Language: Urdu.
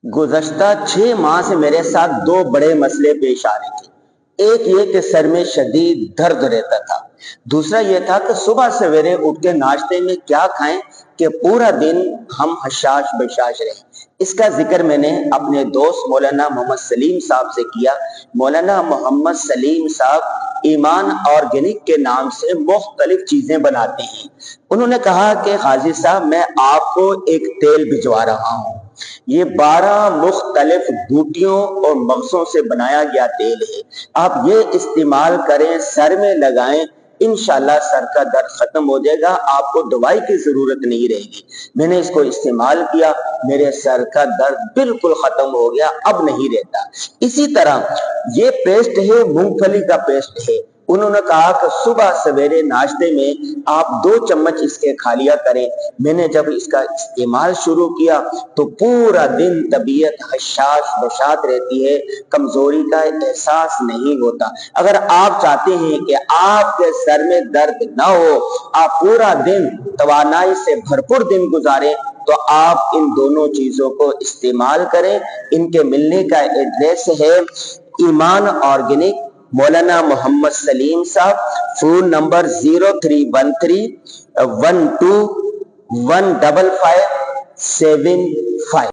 گزشتہ 6 ماہ سے میرے ساتھ 2 بڑے مسئلے پیش آ رہے تھے۔ ایک یہ کہ سر میں شدید درد رہتا تھا، دوسرا یہ تھا کہ صبح سویرے اٹھ کے ناشتے میں کیا کھائیں کہ پورا دن ہم حشاش بشاش رہیں۔ اس کا ذکر میں نے اپنے دوست مولانا محمد سلیم صاحب سے کیا۔ مولانا محمد سلیم صاحب ایمان آرگینک کے نام سے مختلف چیزیں بناتے ہیں۔ انہوں نے کہا کہ قاضی صاحب میں آپ کو ایک تیل بھجوا رہا ہوں، یہ 12 مختلف بوٹیوں اور مغزوں سے بنایا گیا تیل ہے، آپ یہ استعمال کریں، سر میں لگائیں، انشاءاللہ سر کا درد ختم ہو جائے گا، آپ کو دوائی کی ضرورت نہیں رہے گی۔ میں نے اس کو استعمال کیا، میرے سر کا درد بالکل ختم ہو گیا، اب نہیں رہتا۔ اسی طرح یہ پیسٹ ہے، مونگ پھلی کا پیسٹ ہے۔ انہوں نے کہا کہ صبح سویرے ناشتے میں آپ 2 چمچ اس کے کھا لیا کریں۔ میں نے جب اس کا استعمال شروع کیا تو پورا دن طبیعت حشاش بشاش رہتی ہے، کمزوری کا احساس نہیں ہوتا۔ اگر آپ چاہتے ہیں کہ آپ کے سر میں درد نہ ہو، آپ پورا دن توانائی سے بھرپور دن گزاریں، تو آپ ان دونوں چیزوں کو استعمال کریں۔ ان کے ملنے کا ایڈریس ہے ایمان آرگینک، مولانا محمد سلیم صاحب، فون نمبر 0313 12 15575